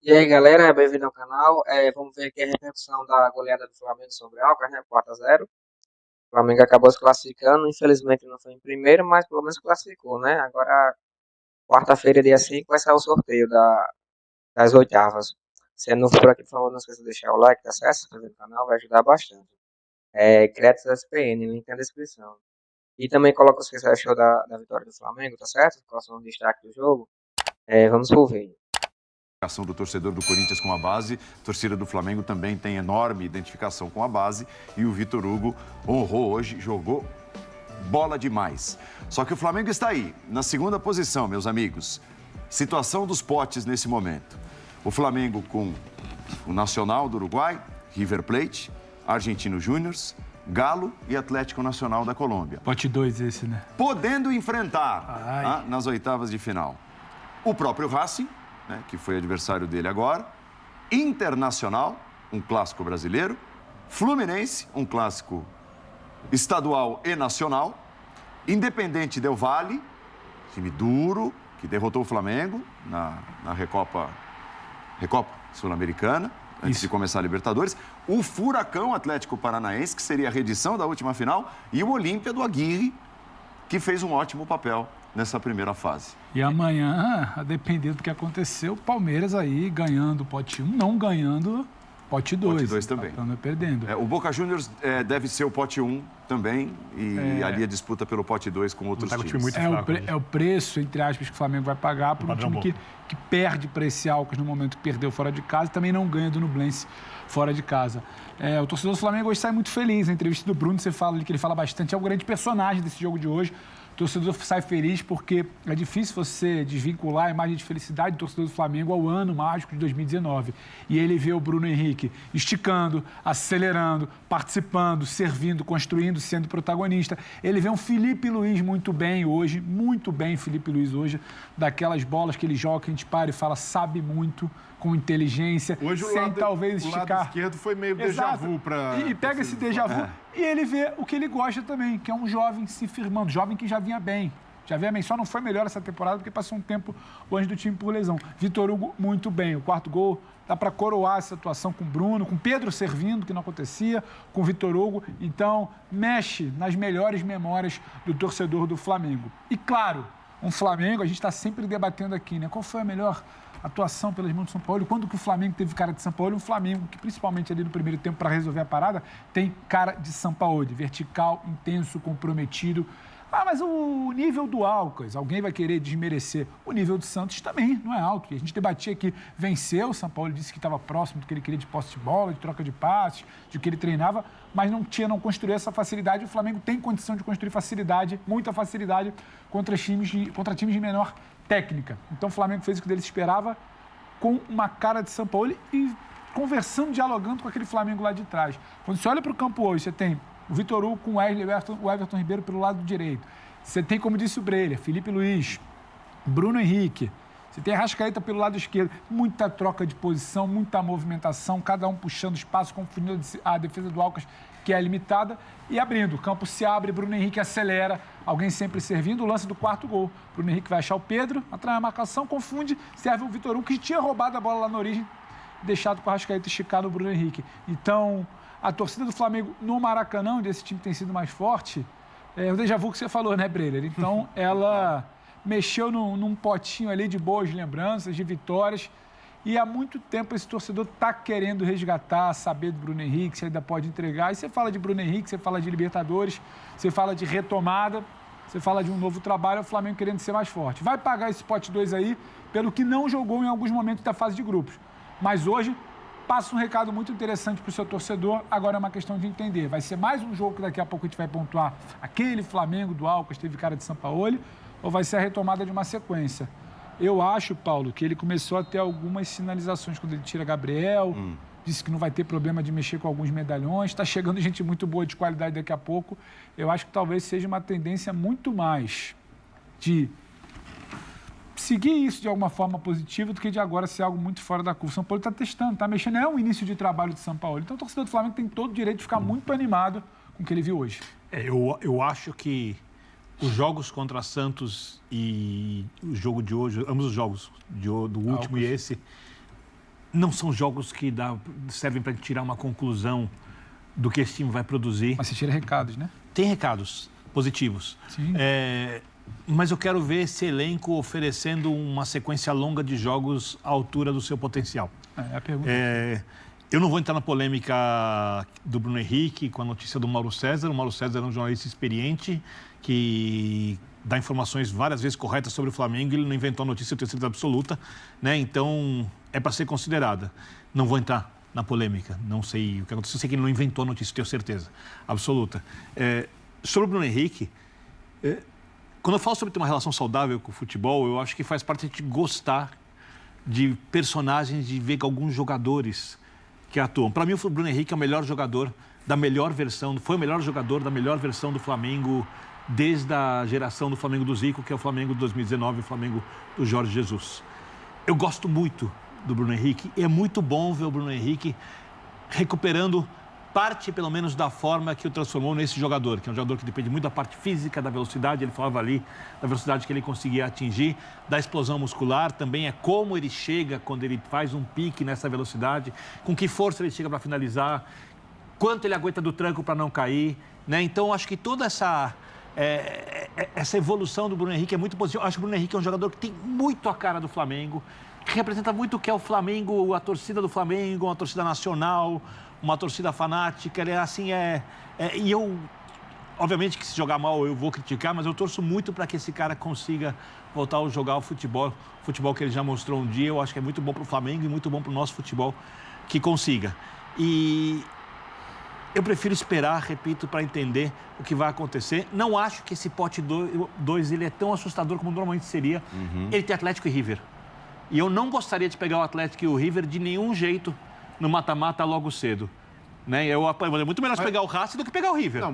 E aí, galera, bem-vindo ao canal. Vamos ver aqui a repercussão da goleada do Flamengo sobre o Alcas, né? 4-0. O Flamengo acabou se classificando, infelizmente não foi em primeiro, mas pelo menos classificou, né? Agora, quarta-feira, dia 5, vai sair o sorteio das oitavas. Se é novo por aqui, por favor, não esqueça de deixar o like, tá certo? Se inscrever no canal, vai ajudar bastante. Créditos SPN, link na descrição. E também coloca o que você achou da vitória do Flamengo, tá certo? Quais são os destaques do jogo? Vamos pro vídeo. Identificação do torcedor do Corinthians com a base, a torcida do Flamengo também tem enorme identificação com a base e o Vitor Hugo honrou hoje, jogou bola demais. Só que o Flamengo está aí, na segunda posição, meus amigos. Situação dos potes nesse momento. O Flamengo com o Nacional do Uruguai, River Plate, Argentino Júnior, Galo e Atlético Nacional da Colômbia. Pote 2 esse, né? Podendo enfrentar nas oitavas de final o próprio Racing, né, que foi adversário dele agora, Internacional, um clássico brasileiro, Fluminense, um clássico estadual e nacional, Independente Del Valle, time duro, que derrotou o Flamengo na Recopa Sul-Americana, antes de começar a Libertadores, o Furacão Atlético Paranaense, que seria a reedição da última final, e o Olímpia do Aguirre, que fez um ótimo papel nessa primeira fase. E amanhã, a depender do que aconteceu, o Palmeiras aí ganhando o pote 1, não ganhando pote 2. Pote 2 também. Perdendo. O Boca Juniors deve ser o pote 1 também, e ali a disputa pelo pote 2 com outros times. Muito fraco, é o preço, entre aspas, que o Flamengo vai pagar por um time que perde para esse Alcas no momento que perdeu fora de casa e também não ganha do Nublense fora de casa. O torcedor do Flamengo hoje sai muito feliz. Na entrevista do Bruno, você fala ali que ele fala bastante, é o grande personagem desse jogo de hoje. O torcedor sai feliz porque é difícil você desvincular a imagem de felicidade do torcedor do Flamengo ao ano mágico de 2019. E ele vê o Bruno Henrique esticando, acelerando, participando, servindo, construindo, sendo protagonista. Ele vê um Felipe Luiz muito bem hoje, muito bem Felipe Luiz hoje, daquelas bolas que ele joga, que a gente para e fala, sabe muito, com inteligência, hoje sem talvez esticar. O lado esquerdo foi meio déjà vu para... E pega esse déjà vu e ele vê o que ele gosta também, que é um jovem se firmando, jovem que já vinha bem. Só não foi melhor essa temporada porque passou um tempo longe do time por lesão. Vitor Hugo, muito bem. O quarto gol dá para coroar essa atuação com o Bruno, com o Pedro servindo, que não acontecia, com o Vitor Hugo. Então, mexe nas melhores memórias do torcedor do Flamengo. E, claro, um Flamengo, a gente está sempre debatendo aqui, né? Qual foi a melhor atuação pelas mãos do São Paulo? Quando que o Flamengo teve cara de São Paulo? Um Flamengo que, principalmente ali no primeiro tempo, para resolver a parada, tem cara de São Paulo, vertical, intenso, comprometido. Mas o nível do Alcas, alguém vai querer desmerecer. O nível do Santos também não é alto. E a gente debatia que venceu, o São Paulo disse que estava próximo do que ele queria de posse de bola, de troca de passes, de que ele treinava, mas não construiu essa facilidade. O Flamengo tem condição de construir facilidade, muita facilidade, contra times de menor técnica. Então o Flamengo fez o que ele esperava com uma cara de São Paulo e conversando, dialogando com aquele Flamengo lá de trás. Quando você olha para o campo hoje, você tem o Vitor Hugo com o Everton Ribeiro pelo lado direito. Você tem, como disse o Breyer, Felipe Luiz, Bruno Henrique. Você tem a Arrascaeta pelo lado esquerdo. Muita troca de posição, muita movimentação, cada um puxando espaço, confundindo a defesa do Alcas, que é limitada, e abrindo. O campo se abre, Bruno Henrique acelera, alguém sempre servindo. O lance do quarto gol. Bruno Henrique vai achar o Pedro, atrai a marcação, confunde, serve o Vitor Hugo, que tinha roubado a bola lá na origem, deixado com a Arrascaeta esticar no Bruno Henrique. Então, a torcida do Flamengo no Maracanã, onde esse time tem sido mais forte, é o déjà vu que você falou, né, Breyer? Então, ela mexeu num potinho ali de boas lembranças, de vitórias, e há muito tempo esse torcedor está querendo resgatar, saber do Bruno Henrique, se ainda pode entregar. E você fala de Bruno Henrique, você fala de Libertadores, você fala de retomada, você fala de um novo trabalho, é o Flamengo querendo ser mais forte. Vai pagar esse pote 2 aí pelo que não jogou em alguns momentos da fase de grupos. Mas hoje passa um recado muito interessante para o seu torcedor, agora é uma questão de entender. Vai ser mais um jogo que daqui a pouco a gente vai pontuar aquele Flamengo do Alcas, teve cara de Sampaoli, ou vai ser a retomada de uma sequência? Eu acho, Paulo, que ele começou a ter algumas sinalizações quando ele tira Gabriel, disse que não vai ter problema de mexer com alguns medalhões, está chegando gente muito boa de qualidade daqui a pouco. Eu acho que talvez seja uma tendência muito mais de seguir isso de alguma forma positiva do que de agora ser algo muito fora da curva. São Paulo está testando, está mexendo, é um início de trabalho de São Paulo. Então o torcedor do Flamengo tem todo o direito de ficar muito animado com o que ele viu hoje. Eu acho que os jogos contra Santos e o jogo de hoje, ambos os jogos do último e esse, não são jogos que servem para tirar uma conclusão do que esse time vai produzir. Mas você tira recados, né? Tem recados positivos. Sim. Mas eu quero ver esse elenco oferecendo uma sequência longa de jogos à altura do seu potencial. É a pergunta. Eu não vou entrar na polêmica do Bruno Henrique com a notícia do Mauro César. O Mauro César é um jornalista experiente que dá informações várias vezes corretas sobre o Flamengo. Ele não inventou a notícia, eu tenho certeza absoluta, né? Então, é para ser considerada. Não vou entrar na polêmica. Não sei o que aconteceu. Eu sei que ele não inventou a notícia, tenho certeza absoluta. Sobre o Bruno Henrique, quando eu falo sobre ter uma relação saudável com o futebol, eu acho que faz parte de gostar de personagens, de ver alguns jogadores que atuam. Para mim, o Bruno Henrique é o melhor jogador da melhor versão, foi o melhor jogador da melhor versão do Flamengo desde a geração do Flamengo do Zico, que é o Flamengo de 2019, o Flamengo do Jorge Jesus. Eu gosto muito do Bruno Henrique e é muito bom ver o Bruno Henrique recuperando parte, pelo menos, da forma que o transformou nesse jogador, que é um jogador que depende muito da parte física, da velocidade, ele falava ali, da velocidade que ele conseguia atingir, da explosão muscular, também é como ele chega quando ele faz um pique nessa velocidade, com que força ele chega para finalizar, quanto ele aguenta do tranco para não cair, né? Então, acho que toda essa evolução do Bruno Henrique é muito positiva. Acho que o Bruno Henrique é um jogador que tem muito a cara do Flamengo, que representa muito o que é o Flamengo, a torcida do Flamengo, uma torcida nacional, uma torcida fanática, ele é assim, e eu, obviamente que se jogar mal eu vou criticar, mas eu torço muito para que esse cara consiga voltar a jogar o futebol que ele já mostrou um dia. Eu acho que é muito bom para o Flamengo e muito bom para o nosso futebol que consiga. E eu prefiro esperar, repito, para entender o que vai acontecer. Não acho que esse pote 2 ele é tão assustador como normalmente seria. Ele tem Atlético e River. E eu não gostaria de pegar o Atlético e o River de nenhum jeito no mata-mata logo cedo. Né? É muito melhor pegar o Racing do que pegar o River. Não,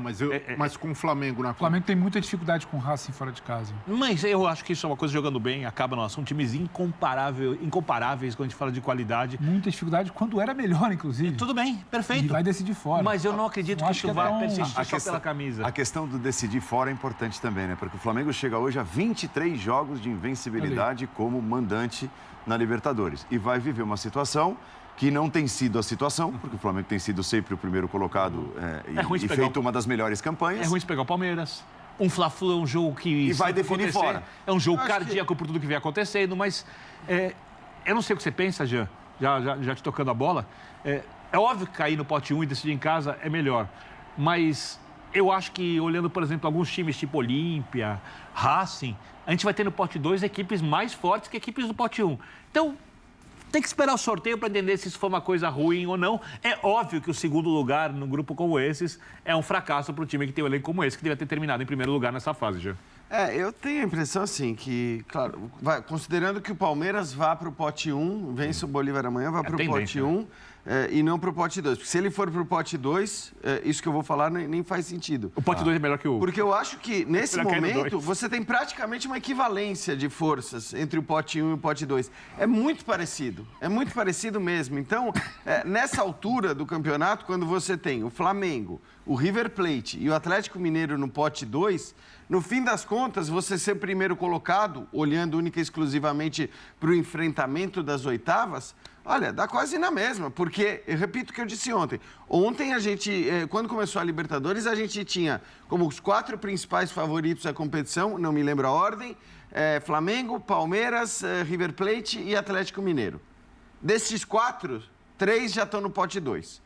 mas com o Flamengo na O Flamengo tem muita dificuldade com o Racing fora de casa. Mas eu acho que isso é uma coisa jogando bem, acaba não. São times incomparáveis quando a gente fala de qualidade. Muita dificuldade quando era melhor, inclusive. Tudo bem, perfeito. E vai decidir fora. Mas eu não acredito que acho isso que é vai tão- persistir só pela camisa. A questão do decidir fora é importante também, né? Porque o Flamengo chega hoje a 23 jogos de invencibilidade como mandante na Libertadores. E vai viver uma situação que não tem sido a situação, porque o Flamengo tem sido sempre o primeiro colocado e feito uma das melhores campanhas. É ruim de pegar o Palmeiras. Um Fla-Flu é um jogo que... E vai definir fora. É um jogo cardíaco por tudo que vem acontecendo, mas eu não sei o que você pensa, Jean, já te tocando a bola. É óbvio que cair no pote 1 e decidir em casa é melhor, mas eu acho que, olhando, por exemplo, alguns times tipo Olímpia, Racing, a gente vai ter no pote 2 equipes mais fortes que equipes do pote 1. Então, tem que esperar o sorteio para entender se isso foi uma coisa ruim ou não. É óbvio que o segundo lugar num grupo como esses é um fracasso para o time que tem um elenco como esse, que devia ter terminado em primeiro lugar nessa fase, Jean. Eu tenho a impressão, assim, que, claro, considerando que o Palmeiras vá para o pote 1, vence o Bolívar amanhã, vai para o pote 1 e não para o pote 2. Porque se ele for para o pote 2, isso que eu vou falar nem faz sentido. O pote 2 é melhor que o... Porque eu acho que, nesse Ele vai cair no momento, 2. você tem praticamente uma equivalência de forças entre o pote 1 e o pote 2. É muito parecido mesmo. Então, nessa altura do campeonato, quando você tem o Flamengo, o River Plate e o Atlético Mineiro no pote 2, no fim das contas, você ser primeiro colocado, olhando única e exclusivamente para o enfrentamento das oitavas, olha, dá quase na mesma, porque, eu repito o que eu disse ontem. Ontem, a gente, quando começou a Libertadores, a gente tinha como os 4 principais favoritos da competição, não me lembro a ordem, Flamengo, Palmeiras, River Plate e Atlético Mineiro. Desses 4, 3 já estão no pote 2.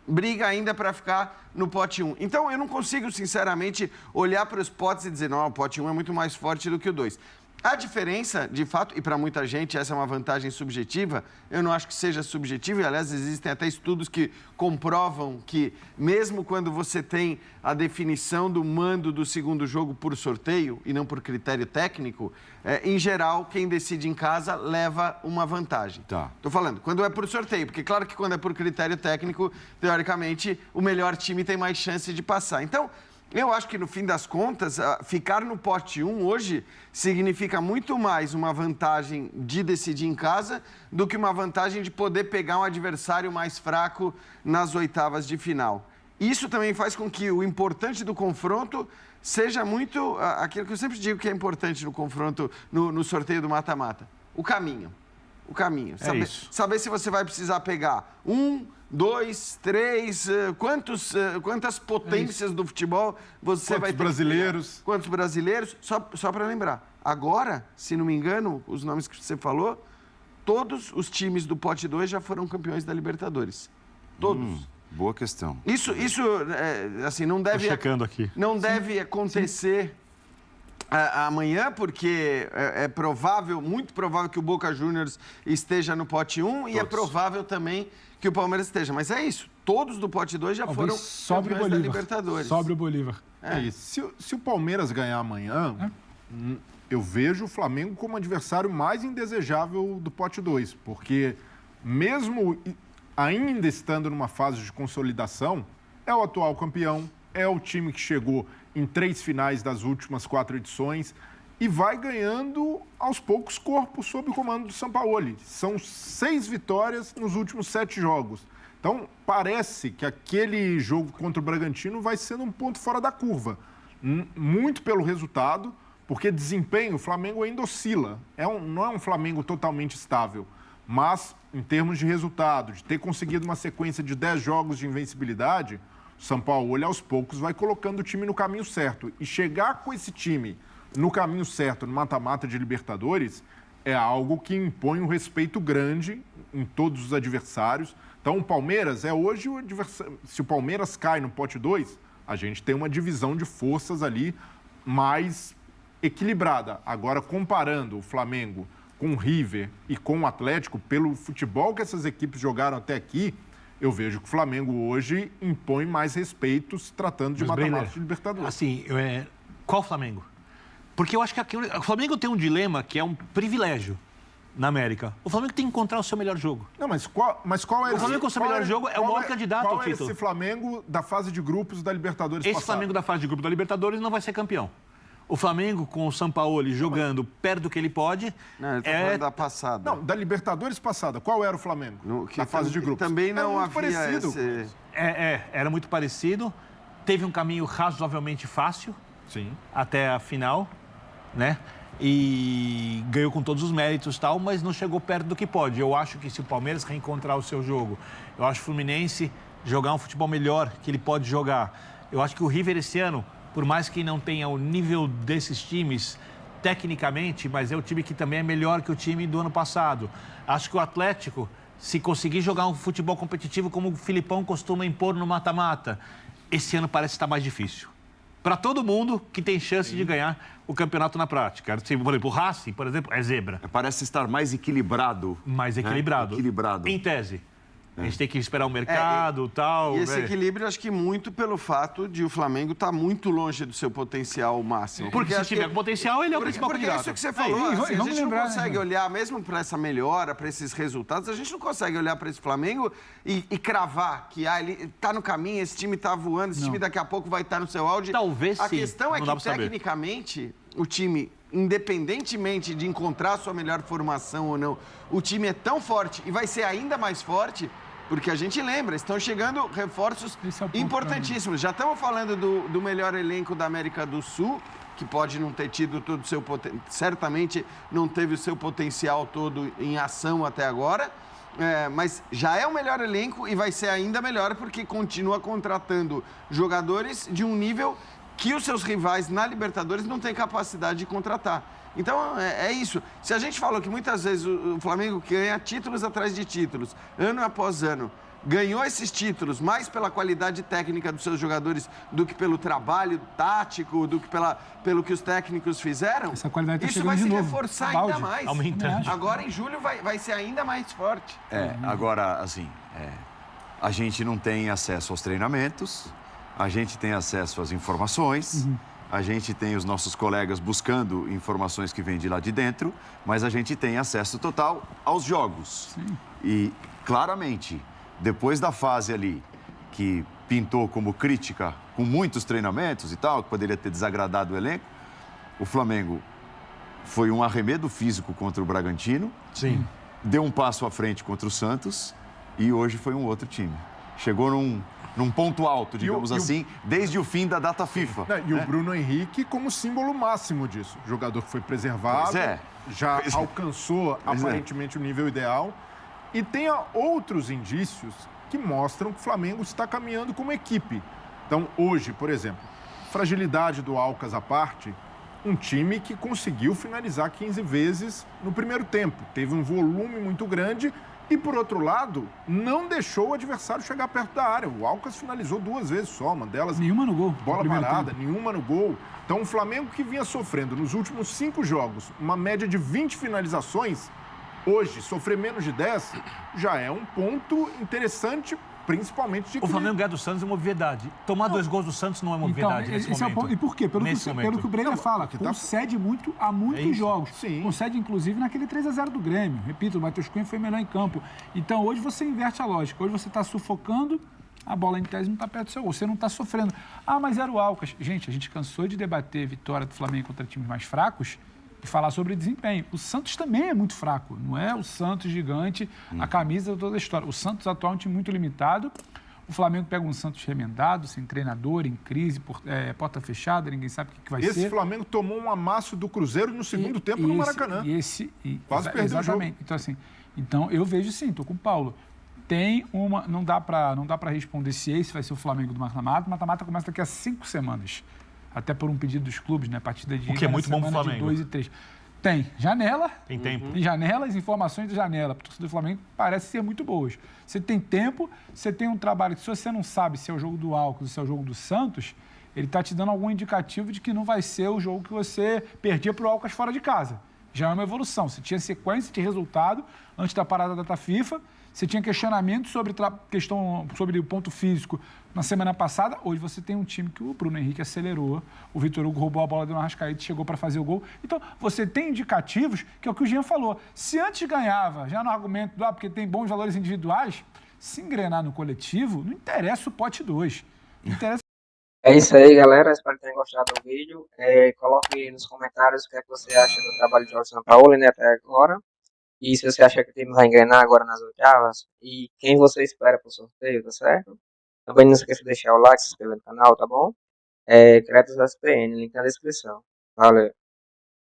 Briga ainda para ficar no pote 1. Então, eu não consigo, sinceramente, olhar para os potes e dizer, não, o pote 1 é muito mais forte do que o 2. A diferença, de fato, e para muita gente essa é uma vantagem subjetiva, eu não acho que seja subjetiva, e aliás existem até estudos que comprovam que mesmo quando você tem a definição do mando do segundo jogo por sorteio e não por critério técnico, em geral, quem decide em casa leva uma vantagem. Estou falando, quando é por sorteio, porque claro que quando é por critério técnico, teoricamente, o melhor time tem mais chance de passar. Então, eu acho que, no fim das contas, ficar no pote 1 hoje significa muito mais uma vantagem de decidir em casa do que uma vantagem de poder pegar um adversário mais fraco nas oitavas de final. Isso também faz com que o importante do confronto seja muito aquilo que eu sempre digo que é importante no confronto, no sorteio do mata-mata: o caminho. o caminho. É isso. Saber se você vai precisar pegar 1, 2, 3, quantas potências do futebol você vai ter. Quantos brasileiros? Só para lembrar. Agora, se não me engano, os nomes que você falou, todos os times do pote 2 já foram campeões da Libertadores. Todos. Boa questão. Isso assim, não deve... Tô checando aqui. Não deve acontecer amanhã, porque é provável, muito provável que o Boca Juniors esteja no pote 1 e é provável também que o Palmeiras esteja. Mas é isso, todos do pote 2 já foram campeões da Libertadores. Sobre o Bolívar. É isso. Se o Palmeiras ganhar amanhã, eu vejo o Flamengo como adversário mais indesejável do pote 2, porque mesmo ainda estando numa fase de consolidação, é o atual campeão, é o time que chegou em 3 finais das últimas 4 edições e vai ganhando aos poucos corpo sob o comando do Sampaoli. São 6 vitórias nos últimos 7 jogos. Então, parece que aquele jogo contra o Bragantino vai sendo um ponto fora da curva. Muito pelo resultado, porque desempenho, o Flamengo ainda oscila. Não é um Flamengo totalmente estável. Mas, em termos de resultado, de ter conseguido uma sequência de 10 jogos de invencibilidade, o São Paulo, aos poucos, vai colocando o time no caminho certo. E chegar com esse time no caminho certo, no mata-mata de Libertadores, é algo que impõe um respeito grande em todos os adversários. Então, o Palmeiras é hoje o adversário. Se o Palmeiras cai no pote 2, a gente tem uma divisão de forças ali mais equilibrada. Agora, comparando o Flamengo com o River e com o Atlético, pelo futebol que essas equipes jogaram até aqui, eu vejo que o Flamengo hoje impõe mais respeito se tratando de mata-mata de Libertadores. Assim, qual Flamengo? Porque eu acho que o Flamengo tem um dilema que é um privilégio na América. O Flamengo tem que encontrar o seu melhor jogo. Não, mas qual é o Flamengo com o seu melhor jogo é o maior candidato ao título. Qual é esse Flamengo da fase de grupos da Libertadores passada? Esse Flamengo da fase de grupos da Libertadores não vai ser campeão. O Flamengo, com o Sampaoli jogando perto do que ele pode... Não, ele tá falando da passada. Não, da Libertadores passada. Qual era o Flamengo na fase de grupos? Também não havia parecido. Era muito parecido. Teve um caminho razoavelmente fácil. Sim. Até a final, né? E ganhou com todos os méritos e tal, mas não chegou perto do que pode. Eu acho que se o Palmeiras reencontrar o seu jogo, eu acho que o Fluminense jogar um futebol melhor que ele pode jogar. Eu acho que o River esse ano, por mais que não tenha o nível desses times tecnicamente, mas é o time que também é melhor que o time do ano passado. Acho que o Atlético, se conseguir jogar um futebol competitivo como o Filipão costuma impor no mata-mata, esse ano parece estar mais difícil. Para todo mundo que tem chance de ganhar o campeonato na prática. Por exemplo, o Racing, por exemplo, é zebra. Parece estar mais equilibrado. Mais equilibrado. Equilibrado. Em tese. A gente tem que esperar o mercado e tal. E esse equilíbrio, acho que muito pelo fato de o Flamengo estar muito longe do seu potencial máximo. Porque se tiver potencial, ele é o principal candidato. Porque é isso que você falou. A gente não consegue olhar, mesmo para essa melhora, para esses resultados, a gente não consegue olhar para esse Flamengo e cravar que ele está no caminho, esse time está voando, esse time daqui a pouco vai estar no seu auge. Talvez sim. A questão é que, tecnicamente, o time, independentemente de encontrar a sua melhor formação ou não, o time é tão forte e vai ser ainda mais forte, porque a gente lembra, estão chegando reforços importantíssimos. Já estamos falando do melhor elenco da América do Sul, que pode não ter tido todo o seu potencial, certamente não teve o seu potencial todo em ação até agora, mas já é o melhor elenco e vai ser ainda melhor porque continua contratando jogadores de um nível que os seus rivais na Libertadores não têm capacidade de contratar. Então, é isso. Se a gente falou que muitas vezes o Flamengo ganha títulos atrás de títulos, ano após ano, ganhou esses títulos mais pela qualidade técnica dos seus jogadores do que pelo trabalho tático, do que pelo que os técnicos fizeram, essa qualidade isso vai se reforçar ainda mais. Aumentando. Agora, em julho, vai ser ainda mais forte. Agora, assim, a gente não tem acesso aos treinamentos, a gente tem acesso às informações, a gente tem os nossos colegas buscando informações que vêm de lá de dentro, mas a gente tem acesso total aos jogos. Sim. E, claramente, depois da fase ali que pintou como crítica, com muitos treinamentos e tal, que poderia ter desagradado o elenco, o Flamengo foi um arremedo físico contra o Bragantino, Sim. deu um passo à frente contra o Santos e hoje foi um outro time. Chegou num ponto alto, digamos assim, desde o fim da data FIFA. E o Bruno Henrique como símbolo máximo disso. O jogador que foi preservado, já alcançou aparentemente o nível ideal. E tem outros indícios que mostram que o Flamengo está caminhando como equipe. Então, hoje, por exemplo, fragilidade do Alcas à parte, um time que conseguiu finalizar 15 vezes no primeiro tempo. Teve um volume muito grande e, por outro lado, não deixou o adversário chegar perto da área. O Alcas finalizou 2 vezes só, uma delas... Nenhuma no gol. Bola parada, nenhuma no gol. Então, o Flamengo que vinha sofrendo nos últimos 5 jogos uma média de 20 finalizações, hoje, sofrer menos de 10 já é um ponto interessante, principalmente de... O Flamengo ganhar do Santos é uma obviedade. Tomar 2 gols do Santos não é uma obviedade nesse momento. É o ponto. E por quê? Pelo que o Brenner fala, concede muito a muitos jogos. Sim. Concede, inclusive, naquele 3-0 do Grêmio. Repito, o Matheus Cunha foi melhor em campo. Então, hoje você inverte a lógica. Hoje você está sufocando, a bola em tese não está perto do seu gol. Você não está sofrendo. Ah, mas era o Alcas. Gente, a gente cansou de debater vitória do Flamengo contra times mais fracos e falar sobre desempenho. O Santos também é muito fraco. Não é o Santos gigante, a camisa toda a história. O Santos atual é um time muito limitado. O Flamengo pega um Santos remendado, sem treinador, em crise, porta fechada, ninguém sabe o que vai ser. Esse Flamengo tomou um amasso do Cruzeiro no segundo tempo no Maracanã. Quase perdeu o jogo. Então, assim, eu vejo sim, estou com o Paulo. Tem uma... Não dá para responder se esse vai ser o Flamengo do mata-mata. O mata-mata começa daqui a 5 semanas. Até por um pedido dos clubes, né? Partida de... O que é muito bom pro Flamengo. 2 e 3. Tem janela. Tem tempo. Tem janela, as informações da janela para o torcedor do Flamengo parecem ser muito boas. Você tem tempo, você tem um trabalho que, se você não sabe se é o jogo do Alcas ou se é o jogo do Santos, ele está te dando algum indicativo de que não vai ser o jogo que você perdia para o Alcas fora de casa. Já é uma evolução. Você tinha sequência de resultado antes da parada da data FIFA. Você tinha questionamento sobre o ponto físico na semana passada. Hoje você tem um time que o Bruno Henrique acelerou, o Vitor Hugo roubou a bola do Arrascaeta e chegou para fazer o gol. Então, você tem indicativos, que é o que o Jean falou. Se antes ganhava, já no argumento do porque tem bons valores individuais, se engrenar no coletivo, não interessa o pote 2. Não interessa. É isso aí, galera. Espero que tenham gostado do vídeo. Coloque nos comentários o que é que você acha do trabalho de Jorge Sampaoli, né, até agora. E se você acha que o time vai engrenar agora nas oitavas. E quem você espera pro sorteio, tá certo? Também não esqueça de deixar o like, se inscrever no canal, tá bom? Créditos da SPN, link na descrição. Valeu.